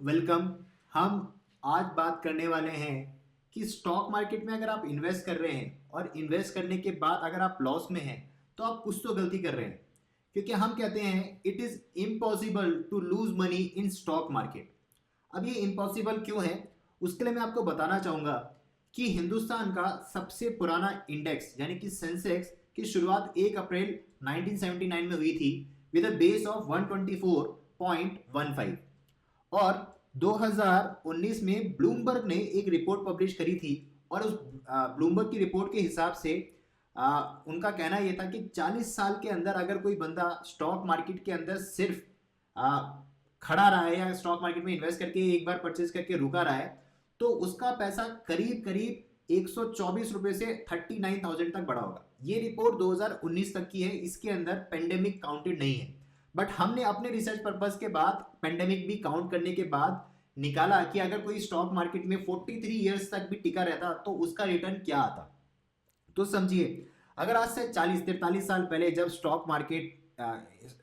Welcome. हम आज बात करने वाले हैं कि स्टॉक मार्केट में अगर आप इन्वेस्ट कर रहे हैं और इन्वेस्ट करने के बाद अगर आप लॉस में हैं तो आप कुछ तो गलती कर रहे हैं, क्योंकि हम कहते हैं it is impossible to lose money in stock market. अब ये इम्पॉसिबल क्यों है, उसके लिए मैं आपको बताना चाहूंगा कि हिंदुस्तान का सबसे पुराना इंडेक्स यानी कि सेंसेक्स की शुरुआत 1 अप्रैल 1979 में हुई थी विद अ बेस ऑफ 124.15, और 2019 में ब्लूमबर्ग ने एक रिपोर्ट पब्लिश करी थी। और उस ब्लूमबर्ग की रिपोर्ट के हिसाब से उनका कहना यह था कि 40 साल के अंदर अगर कोई बंदा स्टॉक मार्केट के अंदर सिर्फ खड़ा रहा है या स्टॉक मार्केट में इन्वेस्ट करके एक बार परचेज करके रुका रहा है तो उसका पैसा करीब करीब 124 रुपए से 39,000 तक बढ़ा होगा। ये रिपोर्ट 2019 तक की है, इसके अंदर पेंडेमिक काउंटेड नहीं है। बट हमने अपने रिसर्च पर्पस के बाद पेंडेमिक भी काउंट करने के बाद निकाला कि अगर कोई स्टॉक मार्केट में 43 ईयर्स तक भी टिका रहता तो उसका रिटर्न क्या आता। तो समझिए, अगर आज से 40-43 साल पहले जब स्टॉक मार्केट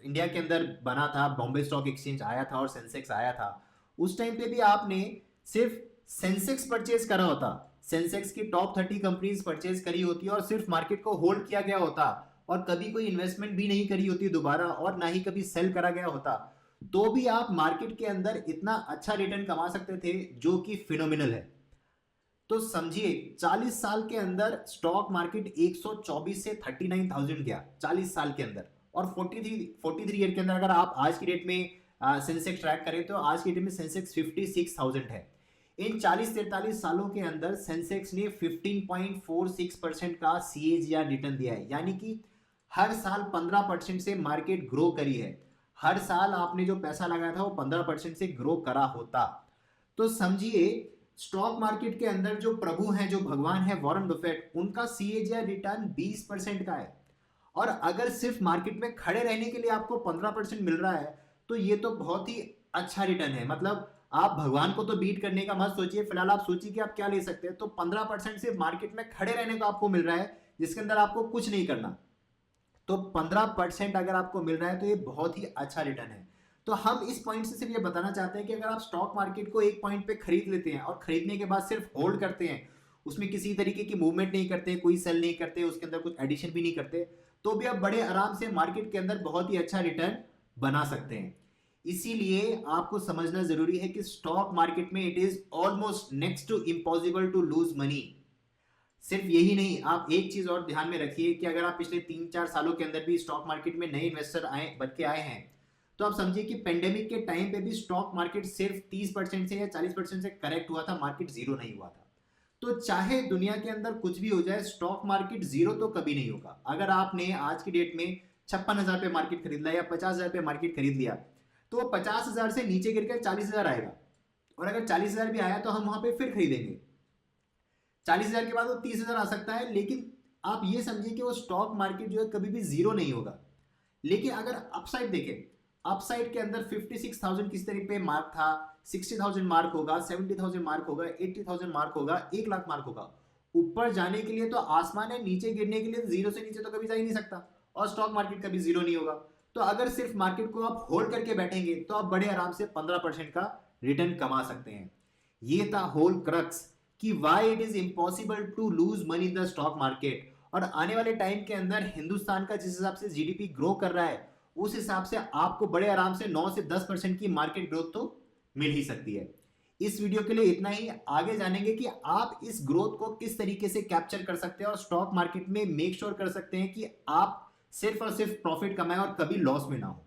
इंडिया के अंदर बना था, बॉम्बे स्टॉक एक्सचेंज आया था और सेंसेक्स आया था, उस टाइम पे भी आपने सिर्फ सेंसेक्स परचेज करा होता, सेंसेक्स की टॉप 30 कंपनीज परचेज करी होती और सिर्फ मार्केट को होल्ड किया गया होता और कभी कोई इन्वेस्टमेंट भी नहीं करी होती दोबारा और ना ही कभी सेल करा गया होता, तो भी आप मार्केट के अंदर इतना अच्छा रिटर्न कमा सकते थे, जो कि फिनोमिनल है। तो समझिए, 40 साल के अंदर स्टॉक मार्केट 124 से 39,000 गया 40 साल के अंदर, और 43 ईयर के अंदर अगर आप आज की डेट में सेंसेक्स ट्रैक करें तो आज की डेट में सेंसेक्स 56,000 है। इन 40-43 सालों के अंदर सेंसेक्स ने 15.46% का CAGR रिटर्न दिया है, यानी कि हर साल 15% से मार्केट ग्रो करी है। हर साल आपने जो पैसा लगाया था वो 15% से ग्रो करा होता। तो समझिए, स्टॉक मार्केट के अंदर जो प्रभु हैं, जो भगवान है वॉरेन बफेट, उनका CAGR रिटर्न 20% का है। और अगर सिर्फ मार्केट में खड़े रहने के लिए आपको 15% मिल रहा है तो ये तो बहुत ही अच्छा रिटर्न है। मतलब आप भगवान को तो बीट करने का मत सोचिए, फिलहाल आप सोचिए कि आप क्या ले सकते हैं। तो 15% सिर्फ मार्केट में खड़े रहने को आपको मिल रहा है, जिसके अंदर आपको कुछ नहीं करना। तो 15% अगर आपको मिल रहा है तो ये बहुत ही अच्छा रिटर्न है। तो हम इस पॉइंट से सिर्फ ये बताना चाहते हैं कि अगर आप स्टॉक मार्केट को एक पॉइंट पे खरीद लेते हैं और खरीदने के बाद सिर्फ होल्ड करते हैं, उसमें किसी तरीके की मूवमेंट नहीं करते, कोई सेल नहीं करते, उसके अंदर कुछ एडिशन भी नहीं करते, तो भी आप बड़े आराम से मार्केट के अंदर बहुत ही अच्छा रिटर्न बना सकते हैं। इसीलिए आपको समझना जरूरी है कि स्टॉक मार्केट में it is almost next to impossible to lose money. सिर्फ यही नहीं, आप एक चीज और ध्यान में रखिए कि अगर आप पिछले 3-4 सालों के अंदर भी स्टॉक मार्केट में नए इन्वेस्टर बन के आए हैं तो आप समझिए कि पेंडेमिक के टाइम पे भी स्टॉक मार्केट सिर्फ 30% से या 40% से करेक्ट हुआ था, मार्केट जीरो नहीं हुआ था। तो चाहे दुनिया के अंदर कुछ भी हो जाए, स्टॉक मार्केट जीरो तो कभी नहीं होगा। अगर आपने आज की डेट में 56,000 पे मार्केट खरीद लिया या 50,000 पे मार्केट खरीद लिया तो वो 50,000 से नीचे गिरकर 40,000 आएगा, और अगर 40,000 भी आया तो हम वहां पे फिर खरीदेंगे। 40,000 के बाद वो 30,000 आ सकता है, लेकिन आप ये समझिए कि वो स्टॉक मार्केट जो है कभी भी जीरो नहीं होगा। लेकिन अगर अपसाइड देखें, अपसाइड के अंदर 56,000 किस तरीके पे मार्क था, 60,000 मार्क होगा, 70,000 मार्क होगा, 80,000 मार्क होगा, 1 लाख मार्क होगा। ऊपर जाने के लिए तो आसमान है, नीचे गिरने के लिए जीरो से नीचे तो कभी जा ही नहीं सकता, और स्टॉक मार्केट कभी जीरो नहीं होगा। तो अगर सिर्फ मार्केट को आप होल्ड करके बैठेंगे तो आप बड़े आराम से 15% का रिटर्न कमा सकते हैं। ये था होल क्रक्स कि why it is impossible to lose money in the stock market. और आने वाले टाइम के अंदर हिंदुस्तान का जिस हिसाब से GDP ग्रो कर रहा है, उस हिसाब से आपको बड़े आराम से 9 से 10% की मार्केट ग्रोथ तो मिल ही सकती है। इस वीडियो के लिए इतना ही। आगे जानेंगे कि आप इस ग्रोथ को किस तरीके से कैप्चर कर सकते हैं और स्टॉक मार्केट में मेक श्योर कर सकते हैं कि आप सिर्फ और सिर्फ प्रॉफिट कमाएं और कभी लॉस में ना हो।